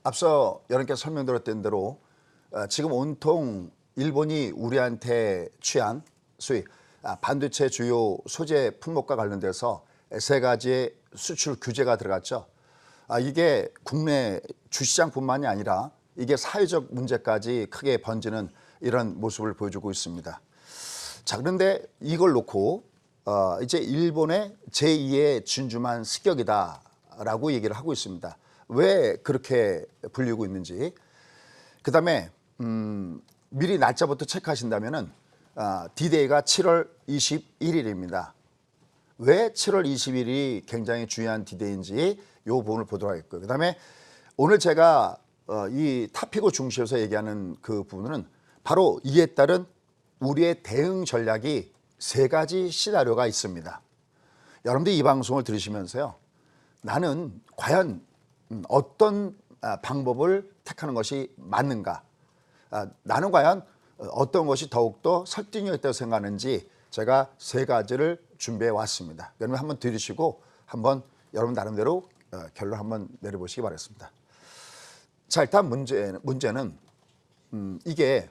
앞서 여러분께 설명드렸던 대로 지금 온통 일본이 우리한테 취한 소위 반도체 주요 소재 품목과 관련돼서 세 가지의 수출 규제가 들어갔죠. 이게 국내 주시장뿐만이 아니라 이게 사회적 문제까지 크게 번지는 이런 모습을 보여주고 있습니다. 자, 그런데 이걸 놓고 이제 일본의 제2의 진주만 습격이다라고 얘기를 하고 있습니다. 왜 그렇게 불리고 있는지. 그다음에 미리 날짜부터 체크하신다면은 D-Day가 7월 21일입니다. 왜 7월 20일이 굉장히 중요한 D-Day인지 이 부분을 보도록 하겠고요. 그다음에 오늘 제가 이 탑픽을 중시해서 얘기하는 그 부분은 바로 이에 따른 우리의 대응 전략이 세 가지 시나리오가 있습니다. 여러분들 이 방송을 들으시면서요, 나는 과연 어떤 방법을 택하는 것이 맞는가, 나는 과연 어떤 것이 더욱더 설득력 있다고 생각하는지 제가 세 가지를 준비해 왔습니다. 여러분 한번 들으시고 한번 여러분 나름대로 결론 한번 내려보시기 바라겠습니다. 자, 일단 문제는 이게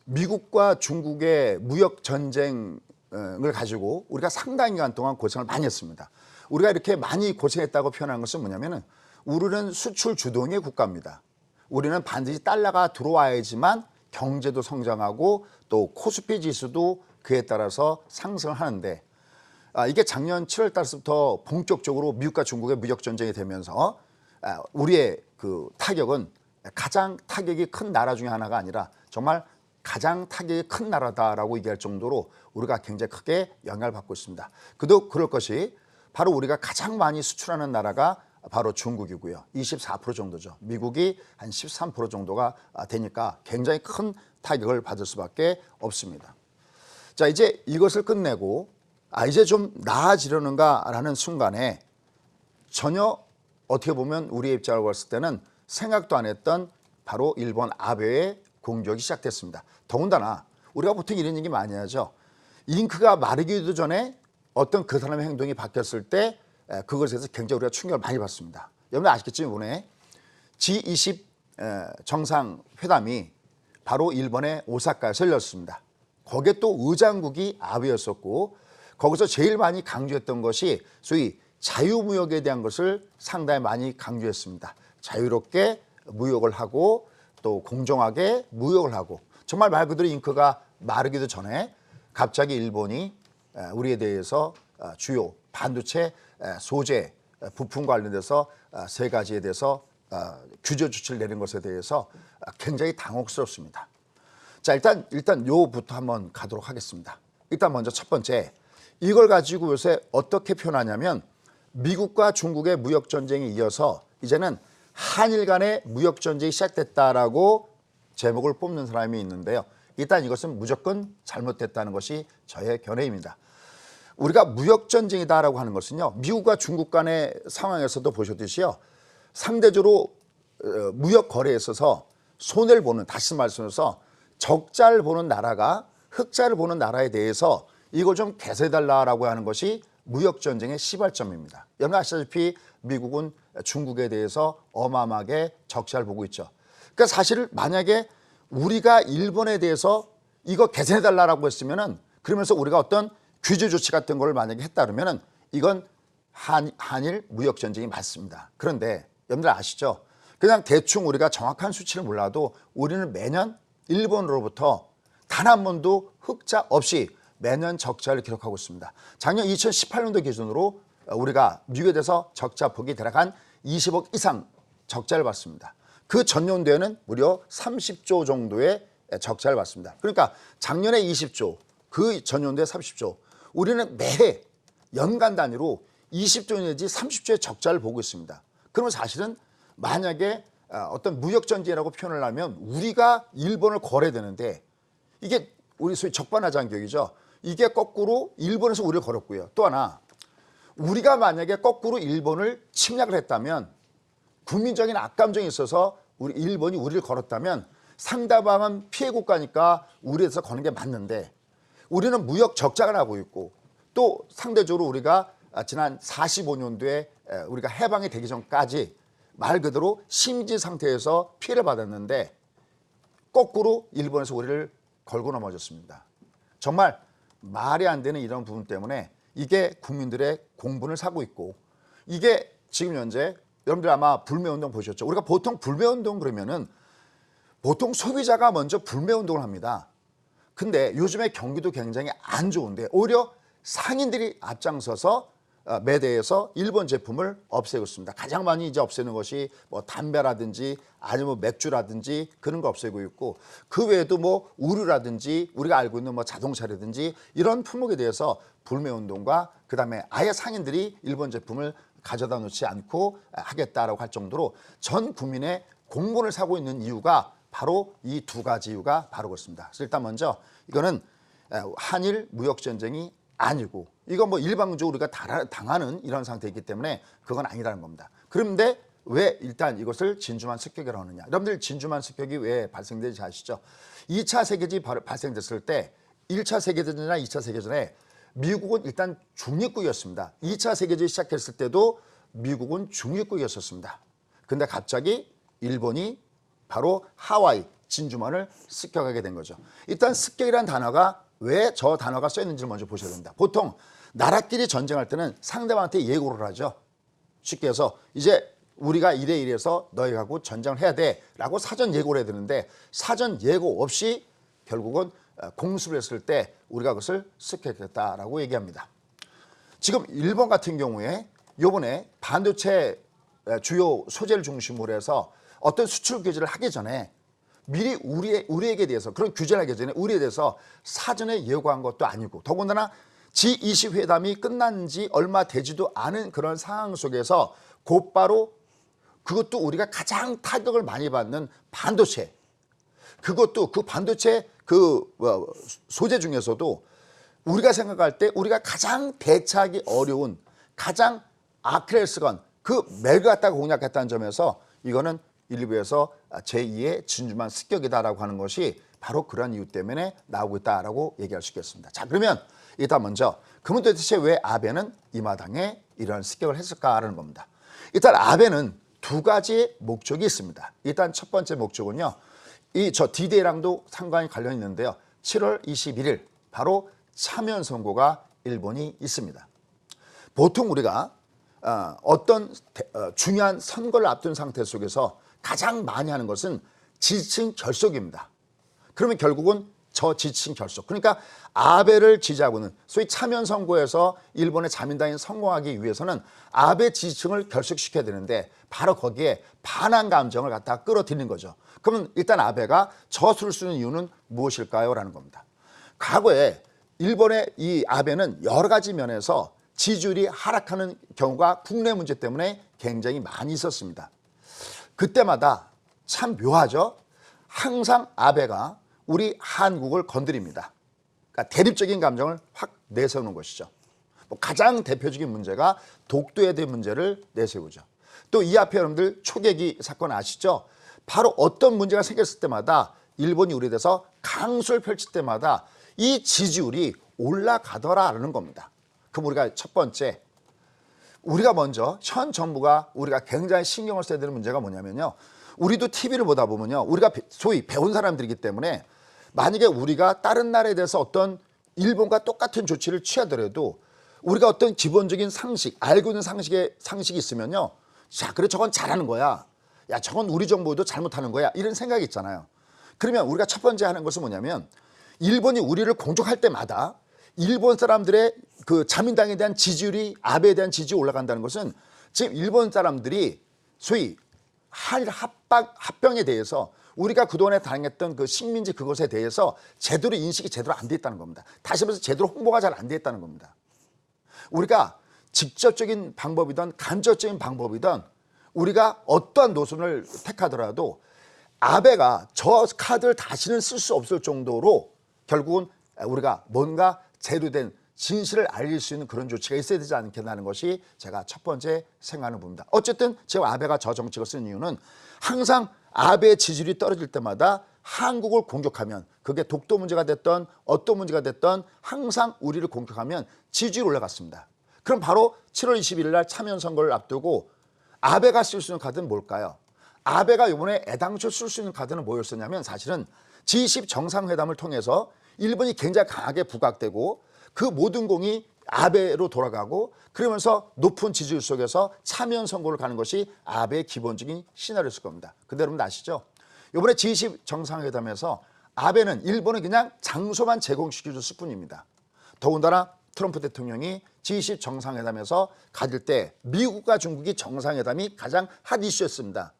미국과 중국의 무역 전쟁을 가지고 우리가 상당 기간 동안 고생을 많이 했습니다. 우리가 이렇게 많이 고생했다고 표현한 것은 뭐냐면은 우리는 수출 주동의 국가입니다. 우리는 반드시 달러가 들어와야지만 경제도 성장하고 또 코스피 지수도 그에 따라서 상승을 하는데, 이게 작년 7월 달부터 본격적으로 미국과 중국의 무역 전쟁이 되면서 우리의 그 타격은 가장 타격이 큰 나라 중에 하나가 아니라 정말 가장 타격이 큰 나라다라고 얘기할 정도로 우리가 굉장히 크게 영향을 받고 있습니다. 그럴 것이 바로 우리가 가장 많이 수출하는 나라가 바로 중국이고요. 24% 정도죠. 미국이 한 13% 정도가 되니까 굉장히 큰 타격을 받을 수밖에 없습니다. 자, 이제 이것을 끝내고 이제 좀 나아지려는가라는 순간에 전혀 어떻게 보면 우리의 입장을 봤을 때는 생각도 안 했던 바로 일본 아베의 공격이 시작됐습니다. 더군다나 우리가 보통 이런 얘기 많이 하죠. 잉크가 마르기도 전에 어떤 그 사람의 행동이 바뀌었을 때 그것에 대해서 굉장히 우리가 충격을 많이 받습니다. 여러분 아시겠지만 이번에 G20 정상회담이 바로 일본의 오사카에서 열렸습니다. 거기에 또 의장국이 아베였었고, 거기서 제일 많이 강조했던 것이 소위 자유무역에 대한 것을 상당히 많이 강조했습니다. 자유롭게 무역을 하고 또 공정하게 무역을 하고, 정말 말 그대로 잉크가 마르기도 전에 갑자기 일본이 우리에 대해서 주요 반도체 소재 부품 관련돼서 세 가지에 대해서 규제 조치를 내린 것에 대해서 굉장히 당혹스럽습니다. 자, 일단 요부터 한번 가도록 하겠습니다. 일단 먼저 첫 번째, 이걸 가지고 요새 어떻게 표현하냐면 미국과 중국의 무역 전쟁에 이어서 이제는 한일 간의 무역 전쟁이 시작됐다라고 제목을 뽑는 사람이 있는데요. 일단 이것은 무조건 잘못됐다는 것이 저의 견해입니다. 우리가 무역 전쟁이다라고 하는 것은요, 미국과 중국 간의 상황에서도 보셨듯이요, 상대적으로 무역 거래에 있어서 손해를 보는, 다시 말씀해서 적자를 보는 나라가 흑자를 보는 나라에 대해서 이걸 좀 개선해달라고 하는 것이 무역 전쟁의 시발점입니다. 여러분 아시다시피 미국은 중국에 대해서 어마어마하게 적자를 보고 있죠. 그러니까 사실 만약에 우리가 일본에 대해서 이거 개선해달라고 했으면은, 그러면서 우리가 어떤 규제 조치 같은 걸 만약에 했다 그러면은 이건 한일 무역 전쟁이 맞습니다. 그런데 여러분들 아시죠? 그냥 대충 우리가 정확한 수치를 몰라도 우리는 매년 일본으로부터 단 한 번도 흑자 없이 매년 적자를 기록하고 있습니다. 작년 2018년도 기준으로 우리가 미국에 대해서 적자 폭이 대략 한 20억 이상 적자를 봤습니다. 그 전년도에는 무려 30조 정도의 적자를 봤습니다. 그러니까 작년에 20조, 그 전년도에 30조, 우리는 매해 연간 단위로 20조 내지 30조의 적자를 보고 있습니다. 그러면 사실은 만약에 어떤 무역 전쟁이라고 표현을 하면 우리가 일본을 거래되는데, 이게 우리 소위 적반하장격이죠. 이게 거꾸로 일본에서 우리를 걸었고요. 또 하나, 우리가 만약에 거꾸로 일본을 침략을 했다면, 국민적인 악감정이 있어서 일본이 우리를 걸었다면 상대방은 피해 국가니까 우리에서 거는 게 맞는데, 우리는 무역 적자가 나고 있고 또 상대적으로 우리가 지난 45년도에 우리가 해방이 되기 전까지 말 그대로 심지 상태에서 피해를 받았는데 거꾸로 일본에서 우리를 걸고 넘어졌습니다. 정말 말이 안 되는 이런 부분 때문에 이게 국민들의 공분을 사고 있고, 이게 지금 현재 여러분들 아마 불매운동 보셨죠? 우리가 보통 불매운동 그러면은 보통 소비자가 먼저 불매운동을 합니다. 근데 요즘에 경기도 굉장히 안 좋은데 오히려 상인들이 앞장서서 매대에서 일본 제품을 없애고 있습니다. 가장 많이 이제 없애는 것이 뭐 담배라든지 아니면 맥주라든지 그런 거 없애고 있고, 그 외에도 뭐 의류라든지 우리가 알고 있는 뭐 자동차라든지 이런 품목에 대해서 불매운동과 그다음에 아예 상인들이 일본 제품을 가져다 놓지 않고 하겠다라고 할 정도로 전 국민의 공분을 사고 있는 이유가 바로 이 두 가지 이유가 바로 그렇습니다. 그래서 일단 먼저 이거는 한일 무역 전쟁이 아니고, 이건 뭐 일방적으로 우리가 당하는 이런 상태이기 때문에 그건 아니라는 겁니다. 그런데 왜 일단 이것을 진주만 습격이라고 하느냐? 여러분들 진주만 습격이 왜 발생되는지 아시죠? 2차 세계대전이 발생됐을 때 1차 세계대전이나 2차 세계대전에 미국은 일단 중립국이었습니다. 2차 세계대전이 시작했을 때도 미국은 중립국이었었습니다. 근데 갑자기 일본이 바로 하와이 진주만을 습격하게 된 거죠. 일단 습격이라는 단어가 왜 저 단어가 써있는지를 먼저 보셔야 됩니다. 보통 나라끼리 전쟁할 때는 상대방한테 예고를 하죠. 쉽게 해서 이제 우리가 이래 이래서 너희하고 전쟁을 해야 돼 라고 사전 예고를 해야 되는데, 사전 예고 없이 결국은 공습을 했을 때 우리가 그것을 습격했다라고 얘기합니다. 지금 일본 같은 경우에 요번에 반도체 주요 소재를 중심으로 해서 어떤 수출 규제를 하기 전에 미리 우리에게 대해서 그런 규제를 하기 전에 우리에 대해서 사전에 예고한 것도 아니고, 더군다나 G20 회담이 끝난 지 얼마 되지도 않은 그런 상황 속에서 곧바로 그것도 우리가 가장 타격을 많이 받는 반도체, 그것도 그 반도체 그 소재 중에서도 우리가 생각할 때 우리가 가장 대처하기 어려운 가장 아킬레스건 그 맥을 갖다가 공략했다는 점에서 이거는 일부에서 제2의 진주만 습격이다라고 하는 것이 바로 그런 이유 때문에 나오고 있다라고 얘기할 수 있겠습니다. 자, 그러면 일단 먼저 그러면 도대체 왜 아베는 이 마당에 이런 습격을 했을까라는 겁니다. 일단 아베는 두 가지의 목적이 있습니다. 일단 첫 번째 목적은요, 이 저 D-Day랑도 상관이 관련이 있는데요. 7월 21일 바로 참여 선고가 일본이 있습니다. 보통 우리가 어떤 중요한 선거를 앞둔 상태 속에서 가장 많이 하는 것은 지지층 결속입니다. 그러면 결국은 저 지지층 결속, 그러니까 아베를 지지하고는 소위 참여 선거에서 일본의 자민당이 성공하기 위해서는 아베 지지층을 결속시켜야 되는데 바로 거기에 반한 감정을 갖다가 끌어들이는 거죠. 그러면 일단 아베가 저수를 쓰는 이유는 무엇일까요? 라는 겁니다. 과거에 일본의 이 아베는 여러 가지 면에서 지지율이 하락하는 경우가 국내 문제 때문에 굉장히 많이 있었습니다. 그때마다 참 묘하죠. 항상 아베가 우리 한국을 건드립니다. 그러니까 대립적인 감정을 확 내세우는 것이죠. 가장 대표적인 문제가 독도에 대한 문제를 내세우죠. 또 이 앞에 여러분들 초계기 사건 아시죠? 바로 어떤 문제가 생겼을 때마다 일본이 우리에 대해서 강수를 펼칠 때마다 이 지지율이 올라가더라라는 겁니다. 그럼 우리가 첫 번째, 우리가 먼저 현 정부가 우리가 굉장히 신경을 써야 되는 문제가 뭐냐면요, 우리도 TV를 보다 보면요, 우리가 소위 배운 사람들이기 때문에 만약에 우리가 다른 나라에 대해서 어떤 일본과 똑같은 조치를 취하더라도 우리가 어떤 기본적인 상식, 알고 있는 상식이 있으면요, 자, 그래 저건 잘하는 거야, 야 저건 우리 정부도 잘못하는 거야, 이런 생각이 있잖아요. 그러면 우리가 첫 번째 하는 것은 뭐냐면, 일본이 우리를 공격할 때마다 일본 사람들의 그 자민당에 대한 지지율이 아베에 대한 지지율이 올라간다는 것은 지금 일본 사람들이 소위 한일 합병에 대해서 우리가 그동안에 당했던 그 식민지 그것에 대해서 제대로 인식이 제대로 안 돼 있다는 겁니다. 다시 말해서 제대로 홍보가 잘 안 돼 있다는 겁니다. 우리가 직접적인 방법이든 간접적인 방법이든 우리가 어떠한 노선을 택하더라도 아베가 저 카드를 다시는 쓸 수 없을 정도로 결국은 우리가 뭔가 제대로 된 진실을 알릴 수 있는 그런 조치가 있어야 되지 않겠나는 것이 제가 첫 번째 생각하는 부분입니다. 어쨌든 제가 아베가 저 정책을 쓴 이유는 항상 아베의 지지율이 떨어질 때마다 한국을 공격하면, 그게 독도 문제가 됐던 어떤 문제가 됐던 항상 우리를 공격하면 지지율이 올라갔습니다. 그럼 바로 7월 21일 날 참여 선거를 앞두고 아베가 쓸 수 있는 카드는 뭘까요? 아베가 이번에 애당초 쓸 수 있는 카드는 뭐였었냐면 사실은 G20 정상회담을 통해서 일본이 굉장히 강하게 부각되고 그 모든 공이 아베로 돌아가고 그러면서 높은 지지율 속에서 참여연 선거를 가는 것이 아베의 기본적인 시나리오였을 겁니다. 근데 여러분 아시죠? 이번에 G20 정상회담에서 아베는 일본은 그냥 장소만 제공시켜줬을 뿐입니다. 더군다나 트럼프 대통령이 G20 정상회담에서 가질 때 미국과 중국이 정상회담이 가장 핫 이슈였습니다.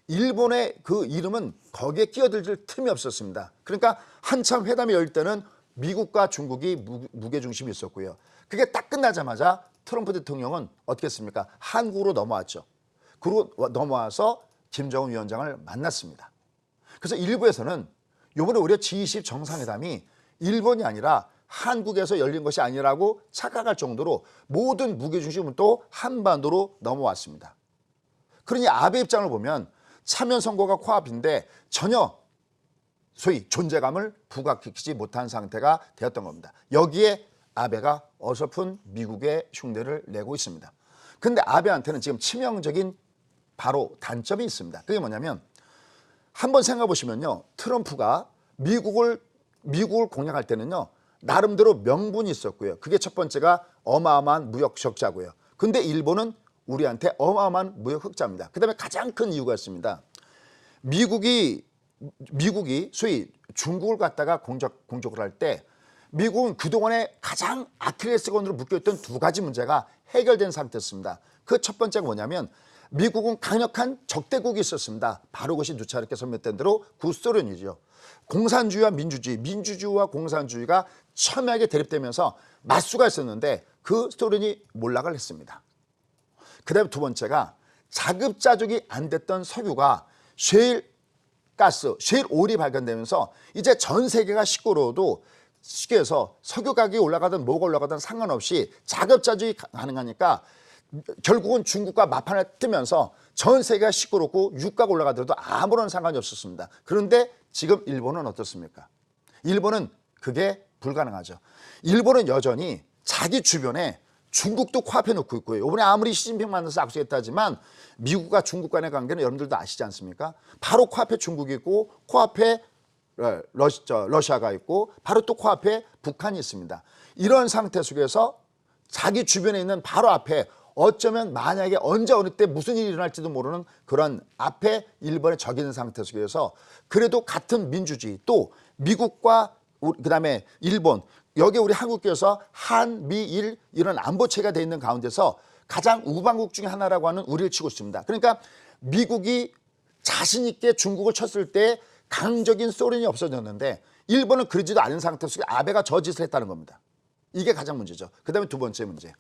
일본의 그 이름은 거기에 끼어들 틈이 없었습니다. 그러니까 한참 회담이 열릴 때는 미국과 중국이 무게중심이 있었고요. 그게 딱 끝나자마자 트럼프 대통령은 어떻게 했습니까? 한국으로 넘어왔죠. 그리고 넘어와서 김정은 위원장을 만났습니다. 그래서 일부에서는 이번에 오히려 G20 정상회담이 일본이 아니라 한국에서 열린 것이 아니라고 착각할 정도로 모든 무게중심은 또 한반도로 넘어왔습니다. 그러니 아베 입장을 보면 참여 선거가 코앞인데 전혀 소위 존재감을 부각시키지 못한 상태가 되었던 겁니다. 여기에 아베가 어설픈 미국의 흉내를 내고 있습니다. 그런데 아베한테는 지금 치명적인 바로 단점이 있습니다. 그게 뭐냐면 한번 생각해 보시면요. 트럼프가 미국을 공략할 때는요. 나름대로 명분이 있었고요. 그게 첫 번째가 어마어마한 무역 적자고요. 근데 일본은 우리한테 어마어마한 무역 흑자입니다. 그다음에 가장 큰 이유가 있습니다. 미국이 소위 중국을 갖다가 공격을 할 때 미국은 그동안에 가장 아킬레스건으로 묶여있던 두 가지 문제가 해결된 상태였습니다. 그 첫 번째가 뭐냐면 미국은 강력한 적대국이 있었습니다. 바로 그것이 누차르케 설명했던 대로 구소련이죠. 공산주의와 민주주의와 공산주의가 첨예하게 대립되면서 맞수가 있었는데 그 소련이 몰락을 했습니다. 그 다음에 두 번째가 자급자족이 안 됐던 석유가 셰일 오일이 발견되면서 이제 전 세계가 시끄러워도 쉽게 해서 석유 가격이 올라가든 뭐가 올라가든 상관없이 자급자족이 가능하니까 결국은 중국과 마판을 뜨면서 전 세계가 시끄럽고 유가가 올라가더라도 아무런 상관이 없었습니다. 그런데 지금 일본은 어떻습니까? 일본은 그게 불가능하죠. 일본은 여전히 자기 주변에 중국도 코앞에 놓고 있고요. 이번에 아무리 시진핑 만나서 악수했다지만 미국과 중국 간의 관계는 여러분들도 아시지 않습니까? 바로 코앞에 중국이 있고 코앞에 러시아가 있고 바로 또 코앞에 북한이 있습니다. 이런 상태 속에서 자기 주변에 있는 바로 앞에 어쩌면 만약에 언제 어느 때 무슨 일이 일어날지도 모르는 그런 앞에 일본의 적이 있는 상태 속에서 그래도 같은 민주주의 또 미국과 그다음에 일본 여기 우리 한국께서 한미일 이런 안보체가 돼 있는 가운데서 가장 우방국 중에 하나라고 하는 우리를 치고 있습니다. 그러니까 미국이 자신 있게 중국을 쳤을 때 강적인 소련이 없어졌는데 일본은 그러지도 않은 상태 속에 아베가 저 짓을 했다는 겁니다. 이게 가장 문제죠. 그다음에 두 번째 문제.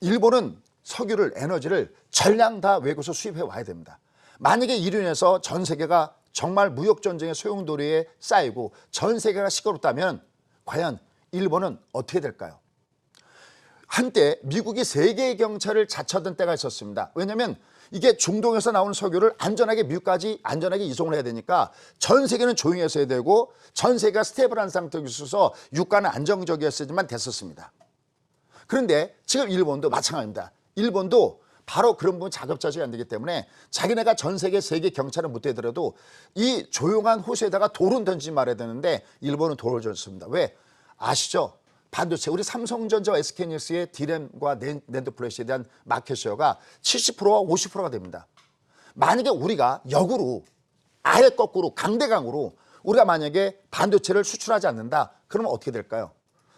일본은 석유를 에너지를 전량 다 외국에서 수입해 와야 됩니다. 만약에 이로 인해서 전 세계가 정말 무역전쟁의 소용돌이에 쌓이고 전 세계가 시끄럽다면 과연 일본은 어떻게 될까요? 한때 미국이 세계 경찰을 자처하던 때가 있었습니다. 왜냐하면 이게 중동에서 나오는 석유를 안전하게 미국까지 안전하게 이송을 해야 되니까 전 세계는 조용히 했어야 되고 전 세계가 스테이블한 상태에 있어서 유가는 안정적이었어야만 됐었습니다. 그런데 지금 일본도 마찬가지입니다. 일본도 바로 그런 부분 자급자족이 안 되기 때문에 자기네가 전 세계 경찰을 못 되더라도 이 조용한 호수에다가 돌은 던지지 말아야 되는데 일본은 돌을 던졌습니다. 왜? 아시죠? 반도체 우리 삼성전자와 SK하이닉스의 D램과 낸드 플래시에 대한 마켓쉐어가 70%와 50%가 됩니다. 만약에 우리가 역으로 아예 거꾸로 강대강으로 우리가 만약에 반도체를 수출하지 않는다 그러면 어떻게 될까요?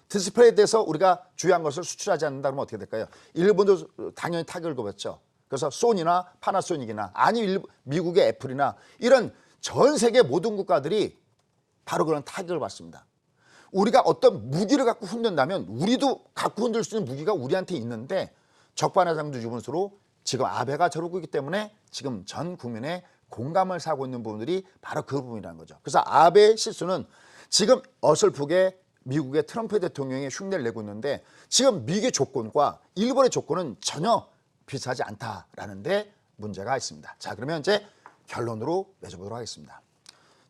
디스플레이에 대해서 우리가 주요한 것을 수출하지 않는다 그러면 어떻게 될까요? 일본도 당연히 타격을 입었죠. 그래서 소니나 파나소닉이나 아니 미국의 애플이나 이런 전 세계 모든 국가들이 바로 그런 타격을 받습니다. 우리가 어떤 무기를 갖고 흔든다면 우리도 갖고 흔들 수 있는 무기가 우리한테 있는데 적반하장도 유분수로 지금 아베가 저러고 있기 때문에 지금 전 국민의 공감을 사고 있는 부분들이 바로 그 부분이라는 거죠. 그래서 아베의 실수는 지금 어설프게 미국의 트럼프 대통령이 흉내를 내고 있는데 지금 미국의 조건과 일본의 조건은 전혀 비슷하지 않다라는 데 문제가 있습니다. 자, 그러면 이제 결론으로 맺어보도록 하겠습니다.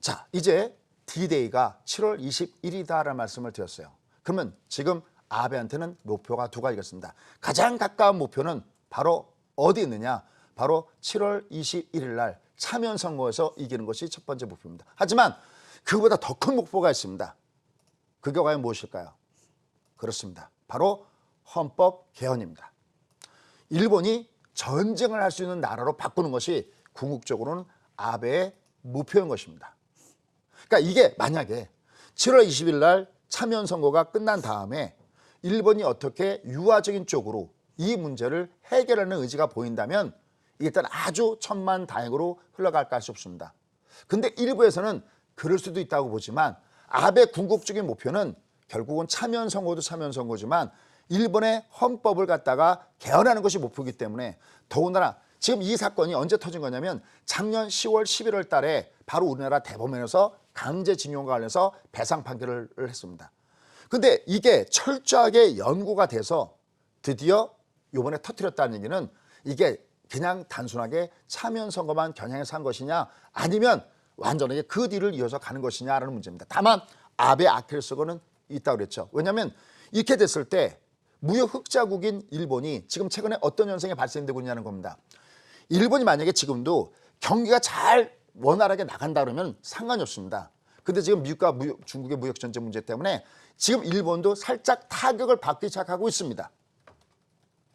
자, 이제 D-Day가 7월 21일이다라는 말씀을 드렸어요. 그러면 지금 아베한테는 목표가 두 가지가 있습니다. 가장 가까운 목표는 바로 어디 있느냐? 바로 7월 21일 날 참여연 선거에서 이기는 것이 첫 번째 목표입니다. 하지만 그보다 더 큰 목표가 있습니다. 그게 과연 무엇일까요? 그렇습니다. 바로 헌법 개헌입니다. 일본이 전쟁을 할 수 있는 나라로 바꾸는 것이 궁극적으로는 아베의 목표인 것입니다. 그러니까 이게 만약에 7월 20일 날 참여연 선거가 끝난 다음에 일본이 어떻게 유화적인 쪽으로 이 문제를 해결하는 의지가 보인다면 일단 아주 천만다행으로 흘러갈까 싶습니다. 근데 일부에서는 그럴 수도 있다고 보지만 아베 궁극적인 목표는 결국은 참여연 선거도 참여연 선거지만 일본의 헌법을 갖다가 개헌하는 것이 목표이기 때문에 더군다나 지금 이 사건이 언제 터진 거냐면 작년 10월 11월 달에 바로 우리나라 대법원에서 강제징용과 관련해서 배상 판결을 했습니다. 근데 이게 철저하게 연구가 돼서 드디어 이번에 터뜨렸다는 얘기는 이게 그냥 단순하게 참여연 선거만 겨냥해서 한 것이냐 아니면 완전하게 그 뒤를 이어서 가는 것이냐라는 문제입니다. 다만 아베 아킬레스건은 있다고 그랬죠. 왜냐하면 이렇게 됐을 때 무역 흑자국인 일본이 지금 최근에 어떤 현상이 발생되고 있냐는 겁니다. 일본이 만약에 지금도 경기가 잘 원활하게 나간다 그러면 상관이 없습니다. 근데 지금 미국과 중국의 무역 전쟁 문제 때문에 지금 일본도 살짝 타격을 받기 시작하고 있습니다.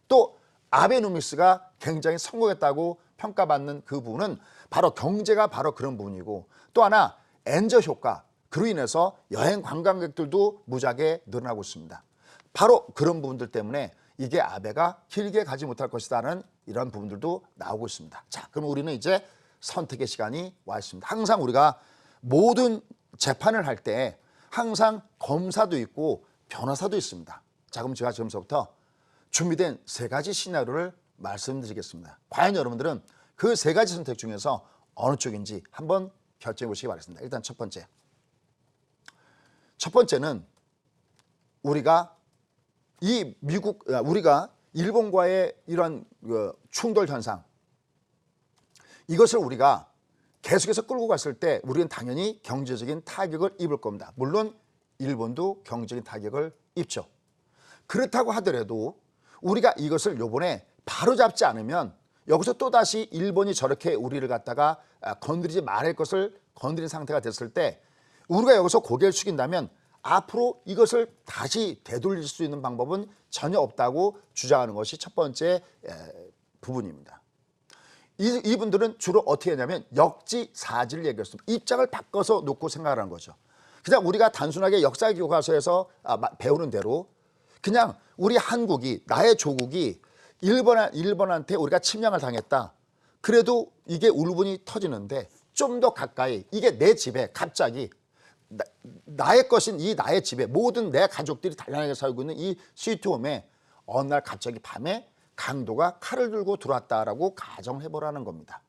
또 아베노믹스가 굉장히 성공했다고 평가받는 그 부분은 바로 경제가 바로 그런 부분이고 또 하나 엔저 효과 그로 인해서 여행 관광객들도 무지하게 늘어나고 있습니다. 바로 그런 부분들 때문에 이게 아베가 길게 가지 못할 것이라는 이런 부분들도 나오고 있습니다. 자, 그럼 우리는 이제 선택의 시간이 와 있습니다. 항상 우리가 모든 재판을 할 때 항상 검사도 있고 변호사도 있습니다. 자, 그럼 제가 지금부터 준비된 세 가지 시나리오를 말씀드리겠습니다. 과연 여러분들은 그 세 가지 선택 중에서 어느 쪽인지 한번 결정해 보시기 바랍니다. 일단 첫 번째는 우리가 일본과의 이런 충돌 현상 이것을 우리가 계속해서 끌고 갔을 때 우리는 당연히 경제적인 타격을 입을 겁니다. 물론 일본도 경제적인 타격을 입죠. 그렇다고 하더라도 우리가 이것을 요번에 바로잡지 않으면 여기서 또다시 일본이 저렇게 우리를 갖다가 건드리지 말할 것을 건드린 상태가 됐을 때 우리가 여기서 고개를 숙인다면 앞으로 이것을 다시 되돌릴 수 있는 방법은 전혀 없다고 주장하는 것이 첫 번째 부분입니다. 이분들은 주로 어떻게 하냐면 역지사지를 얘기했습니다. 입장을 바꿔서 놓고 생각하는 거죠. 그냥 우리가 단순하게 역사 교과서에서 배우는 대로 그냥 우리 한국이 나의 조국이 일본한테 우리가 침략을 당했다. 그래도 이게 울분이 터지는데 좀 더 가까이 이게 내 집에 갑자기 나의 것인 이 나의 집에 모든 내 가족들이 단란하게 살고 있는 이 스위트홈에 어느 날 갑자기 밤에 강도가 칼을 들고 들어왔다라고 가정해보라는 겁니다.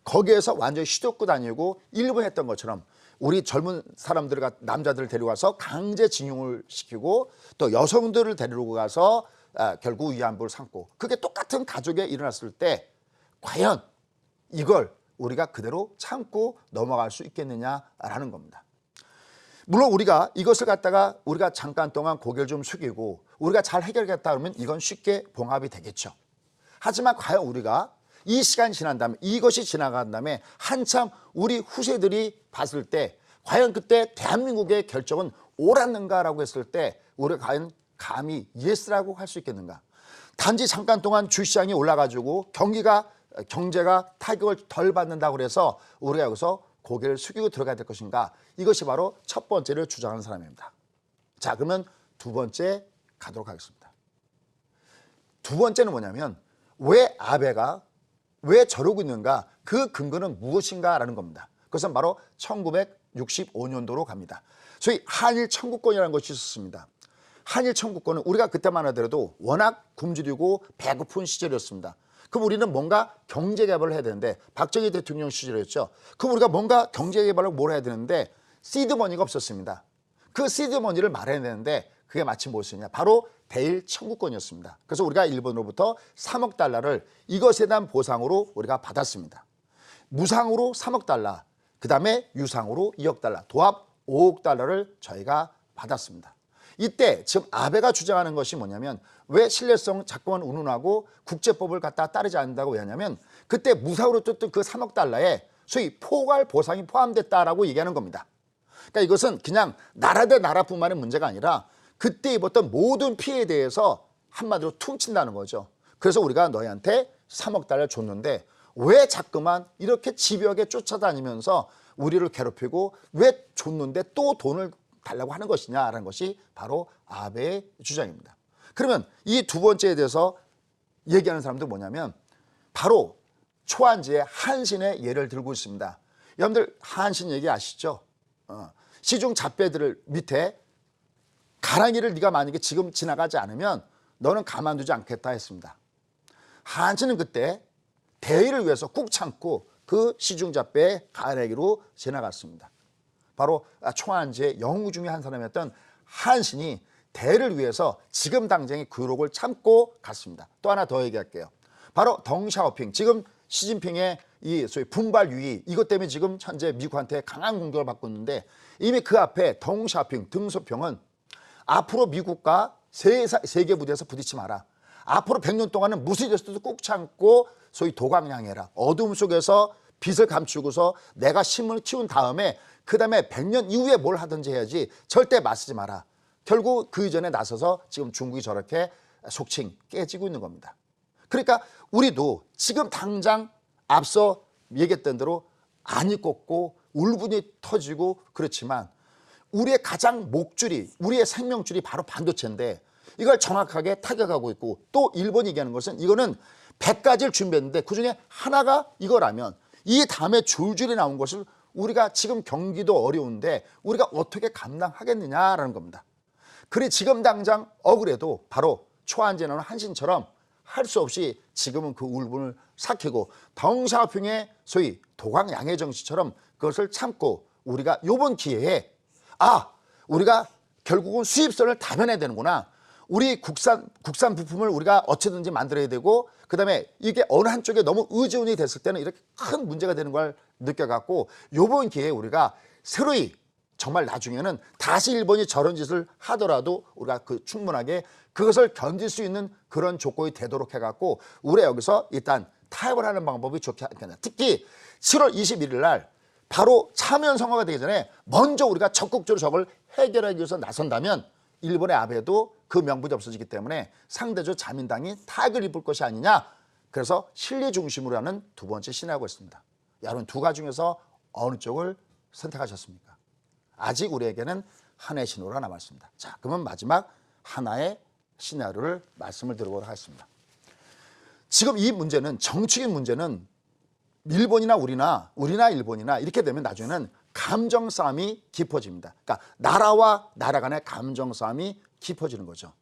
거기에서 완전히 시도고 다니고 일본 했던 것처럼 우리 젊은 사람들, 남자들을 데려가서 강제징용을 시키고 또 여성들을 데리고 가서 결국 위안부를 삼고 그게 똑같은 가족에 일어났을 때 과연 이걸 우리가 그대로 참고 넘어갈 수 있겠느냐라는 겁니다. 물론 우리가 이것을 갖다가 우리가 잠깐 동안 고개를 좀 숙이고 우리가 잘 해결하겠다 그러면 이건 쉽게 봉합이 되겠죠. 하지만 과연 우리가 이 시간이 지난 다음에 이것이 지나간 다음에 한참 우리 후세들이 봤을 때 과연 그때 대한민국의 결정은 옳았는가라고 했을 때 우리가 과연 감히 예스라고 할 수 있겠는가. 단지 잠깐 동안 주시장이 올라가지고 경제가 타격을 덜 받는다고 그래서 우리가 여기서 고개를 숙이고 들어가야 될 것인가. 이것이 바로 첫 번째를 주장하는 사람입니다. 자, 그러면 두 번째 가도록 하겠습니다. 두 번째는 뭐냐면 왜 아베가 왜 저러고 있는가, 그 근거는 무엇인가라는 겁니다. 그것은 바로 1965년도로 갑니다. 소위 한일 청구권이라는 것이 있었습니다. 한일 청구권은 우리가 그때만 하더라도 워낙 굶주리고 배고픈 시절이었습니다. 그럼 우리는 뭔가 경제개발을 해야 되는데 박정희 대통령 시절이었죠. 그럼 우리가 뭔가 경제개발을 뭘 해야 되는데 시드머니가 없었습니다. 그 시드머니를 말해야 되는데 그게 마침 무엇이냐, 바로 대일 청구권이었습니다. 그래서 우리가 일본으로부터 3억 달러를 이것에 대한 보상으로 우리가 받았습니다. 무상으로 3억 달러, 그 다음에 유상으로 2억 달러, 도합 5억 달러를 저희가 받았습니다. 이때 지금 아베가 주장하는 것이 뭐냐면 왜 신뢰성 자꾸만 운운하고 국제법을 갖다 따르지 않는다고 왜 하냐면 그때 무상으로 줬던 그 3억 달러에 소위 포괄 보상이 포함됐다라고 얘기하는 겁니다. 그러니까 이것은 그냥 나라 대 나라뿐만의 문제가 아니라 그때 입었던 모든 피해에 대해서 한마디로 퉁친다는 거죠. 그래서 우리가 너희한테 3억 달러 줬는데 왜 자꾸만 이렇게 집요하게 쫓아다니면서 우리를 괴롭히고 왜 줬는데 또 돈을 달라고 하는 것이냐라는 것이 바로 아베의 주장입니다. 그러면 이 두 번째에 대해서 얘기하는 사람도 뭐냐면 바로 초안지의 한신의 예를 들고 있습니다. 여러분들 한신 얘기 아시죠? 시중 잡배들 밑에 가랑이를 네가 만약에 지금 지나가지 않으면 너는 가만두지 않겠다 했습니다. 한신은 그때 대의를 위해서 꾹 참고 그 시중 잡배의 가랑이로 지나갔습니다. 바로 초안지의 영웅 중에 한 사람이었던 한신이 대를 위해서 지금 당장의 굴욕을 참고 갔습니다. 또 하나 더 얘기할게요. 바로 덩샤오핑, 지금 시진핑의 이 소위 분발 유의, 이것 때문에 지금 현재 미국한테 강한 공격을 받고 있는데 이미 그 앞에 덩샤오핑, 등소평은 앞으로 미국과 세계 무대에서 부딪지 마라. 앞으로 100년 동안은 무슨 일에서도 꾹 참고 소위 도강양해라. 어둠 속에서 빛을 감추고서 내가 힘을 키운 다음에 그 다음에 100년 이후에 뭘 하든지 해야지 절대 맞서지 마라. 결국 그 이전에 나서서 지금 중국이 저렇게 속칭 깨지고 있는 겁니다. 그러니까 우리도 지금 당장 앞서 얘기했던 대로 안이 꼽고 울분이 터지고 그렇지만 우리의 가장 목줄이, 우리의 생명줄이 바로 반도체인데 이걸 정확하게 타격하고 있고 또 일본이 얘기하는 것은 이거는 100가지를 준비했는데 그중에 하나가 이거라면 이 다음에 줄줄이 나온 것을 우리가 지금 경기도 어려운데 우리가 어떻게 감당하겠느냐라는 겁니다. 그래 지금 당장 억울해도 바로 초안지에 나오는 한신처럼 할 수 없이 지금은 그 울분을 삭히고 덩샤오핑의 소위 도광양해 정치처럼 그것을 참고 우리가 이번 기회에 우리가 결국은 수입선을 다변해야 되는구나. 우리 국산 부품을 우리가 어찌든지 만들어야 되고 그다음에 이게 어느 한쪽에 너무 의존이 됐을 때는 이렇게 큰 문제가 되는 걸 느껴갖고 이번 기회에 우리가 새로이 정말 나중에는 다시 일본이 저런 짓을 하더라도 우리가 충분하게 그것을 견딜 수 있는 그런 조건이 되도록 해갖고 우리가 여기서 일단 타협을 하는 방법이 좋게 하겠다. 특히 7월 21일 날 바로 참여연 선거가 되기 전에 먼저 우리가 적극적으로 저걸 해결하기 위해서 나선다면 일본의 아베도 그 명분이 없어지기 때문에 상대적으로 자민당이 타격을 입을 것이 아니냐. 그래서 실리 중심으로 하는 두 번째 시나리오가 있습니다. 여러분 두 가지 중에서 어느 쪽을 선택하셨습니까? 아직 우리에게는 하나의 신호가 남았습니다. 자, 그러면 마지막 하나의 시나리오를 말씀을 드리도록 하겠습니다. 지금 이 문제는 정치적인 문제는 일본이나 우리나 일본이나 이렇게 되면 나중에는 감정 싸움이 깊어집니다. 그러니까 나라와 나라 간의 감정 싸움이 깊어지는 거죠.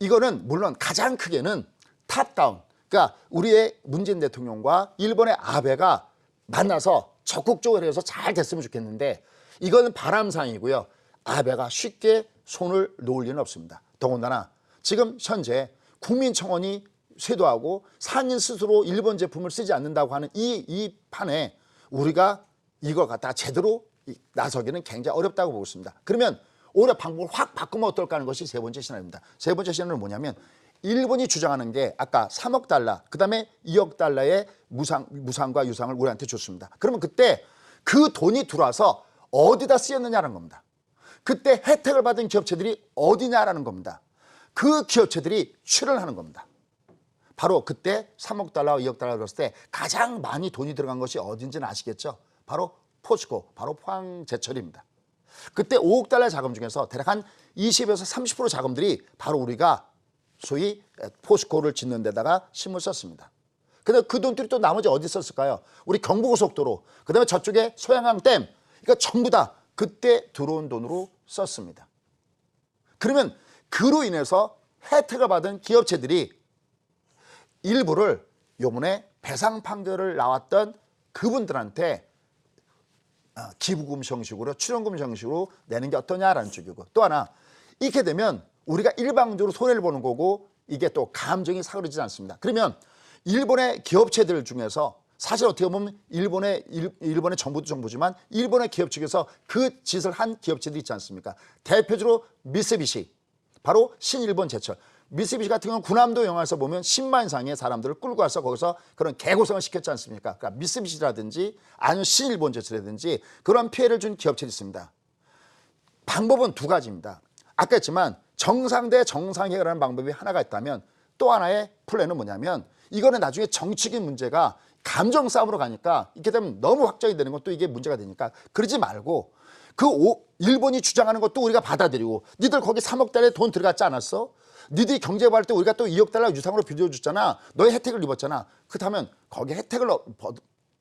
이거는 물론 가장 크게는 탑다운, 그러니까 우리의 문재인 대통령과 일본의 아베가 만나서 적극적으로 해서 잘 됐으면 좋겠는데 이거는 바람상이고요. 아베가 쉽게 손을 놓을 리는 없습니다. 더군다나 지금 현재 국민청원이 쇄도하고 상인 스스로 일본 제품을 쓰지 않는다고 하는 이 판에 우리가 이걸 갖다가 제대로 나서기는 굉장히 어렵다고 보고 있습니다. 그러면 오히려 방법을 확 바꾸면 어떨까 하는 것이 세 번째 시나리오입니다. 세 번째 시나리오는 뭐냐면 일본이 주장하는 게 아까 3억 달러, 그 다음에 2억 달러의 무상과 유상을 우리한테 줬습니다. 그러면 그때 그 돈이 들어와서 어디다 쓰였느냐는 겁니다. 그때 혜택을 받은 기업체들이 어디냐라는 겁니다. 그 기업체들이 출연하는 겁니다. 바로 그때 3억 달러와 2억 달러 들었을 때 가장 많이 돈이 들어간 것이 어딘지는 아시겠죠? 바로 포스코, 바로 포항제철입니다. 그때 5억 달러 자금 중에서 대략 한 20에서 30% 자금들이 바로 우리가 소위 포스코를 짓는 데다가 힘을 썼습니다. 근데 그 돈들이 또 나머지 어디 썼을까요? 우리 경부고속도로, 그 다음에 저쪽에 소양강 댐, 그러니까 전부 다 그때 들어온 돈으로 썼습니다. 그러면 그로 인해서 혜택을 받은 기업체들이 일부를 요번에 배상 판결을 나왔던 그분들한테 기부금 형식으로 출연금 형식으로 내는 게 어떠냐라는 쪽이고, 또 하나 이렇게 되면 우리가 일방적으로 손해를 보는 거고 이게 또 감정이 사그러지지 않습니다. 그러면 일본의 기업체들 중에서 사실 어떻게 보면 일본의 정부도 정부지만 일본의 기업 측에서 그 짓을 한 기업체들이 있지 않습니까? 대표적으로 미쓰비시, 바로 신일본 제철, 미쓰비시 같은 경우는 군함도 영화에서 보면 10만 이상의 사람들을 끌고 와서 거기서 그런 개고생을 시켰지 않습니까? 그러니까 미쓰비시라든지 아니면 신일본제철이라든지 그런 피해를 준 기업체들이 있습니다. 방법은 두 가지입니다. 아까 했지만 정상 대 정상 해결하는 방법이 하나가 있다면 또 하나의 플랜은 뭐냐면 이거는 나중에 정치적인 문제가 감정 싸움으로 가니까 이렇게 되면 너무 확정이 되는 건 또 이게 문제가 되니까 그러지 말고 일본이 주장하는 것도 우리가 받아들이고 니들 거기 3억 달러 돈 들어갔지 않았어? 니들이 경제 발할 때 우리가 또 2억 달러 유상으로 빌려줬잖아. 너의 혜택을 입었잖아. 그렇다면 거기에 혜택을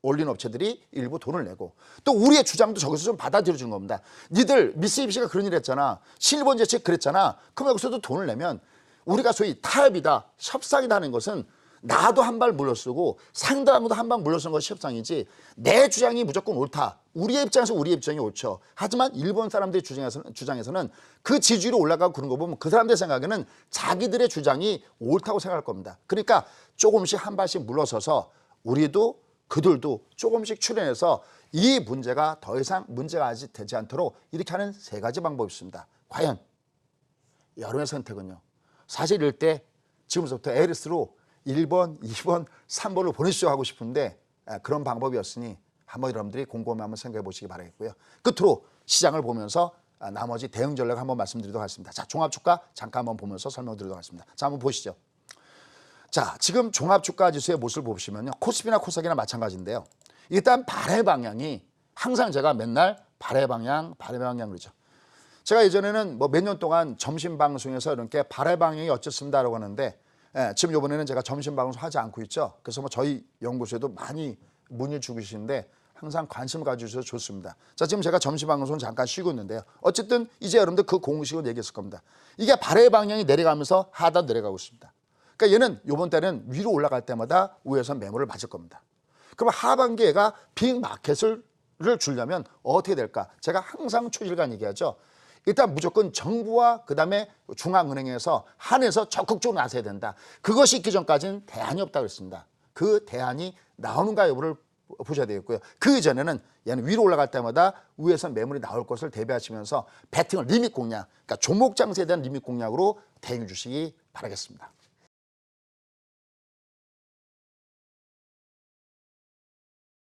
올린 업체들이 일부 돈을 내고 또 우리의 주장도 저기서 좀 받아들여주는 겁니다. 니들 미쓰비시가 그런 일 했잖아. 신일본제철 그랬잖아. 그럼 여기서도 돈을 내면 우리가 소위 타협이다, 협상이다 하는 것은 나도 한 발 물러서고 상대방도 한 발 물러서는 것이 협상이지 내 주장이 무조건 옳다. 우리의 입장에서 우리의 입장이 옳죠. 하지만 일본 사람들의 주장에서는 그 지지율이 올라가고 그런 거 보면 그 사람들 생각에는 자기들의 주장이 옳다고 생각할 겁니다. 그러니까 조금씩 한 발씩 물러서서 우리도 그들도 조금씩 출연해서 이 문제가 더 이상 문제가 되지 않도록 이렇게 하는 세 가지 방법이 있습니다. 과연 여론의 선택은요. 사실 이럴 때 지금부터 에리스로 1번, 2번, 3번을 보내주시오 하고 싶은데 그런 방법이었으니 한번 여러분들이 곰곰이 한번 생각해 보시기 바라겠고요. 끝으로 시장을 보면서 나머지 대응 전략 한번 말씀드리도록 하겠습니다. 자, 종합주가 잠깐 한번 보면서 설명드리도록 하겠습니다. 자, 한번 보시죠. 자, 지금 종합주가 지수의 모습을 보시면요. 코스피나 코스닥이나 마찬가지인데요. 일단 발의 방향이 항상 제가 맨날 발의 방향 그러죠. 제가 예전에는 뭐 몇 년 동안 점심 방송에서 이렇게 발의 방향이 어쨌습니다라고 하는데 지금 이번에는 제가 점심 방송 하지 않고 있죠. 그래서 뭐 저희 연구소에도 많이 문의 주고 계시는데 항상 관심 가져주셔서 좋습니다. 자, 지금 제가 점심 방송 잠깐 쉬고 있는데요. 어쨌든 이제 여러분들 그 공식으로 얘기했을 겁니다. 이게 발의 방향이 내려가면서 하단 내려가고 있습니다. 그러니까 얘는 이번 때는 위로 올라갈 때마다 위에서 매물을 맞을 겁니다. 그럼 하반기에 얘가 빅마켓을 주려면 어떻게 될까? 제가 항상 초실간 얘기하죠. 일단 무조건 정부와 그다음에 중앙은행에서 한해서 적극적으로 나서야 된다. 그것이 있기 전까지는 대안이 없다고 했습니다. 그 대안이 나오는가 여부를 보셔야 되겠고요. 그 이전에는 얘는 위로 올라갈 때마다 위에서 매물이 나올 것을 대비하시면서 배팅을 리밋 공략, 그러니까 종목 장세에 대한 리밋 공략으로 대응해 주시기 바라겠습니다.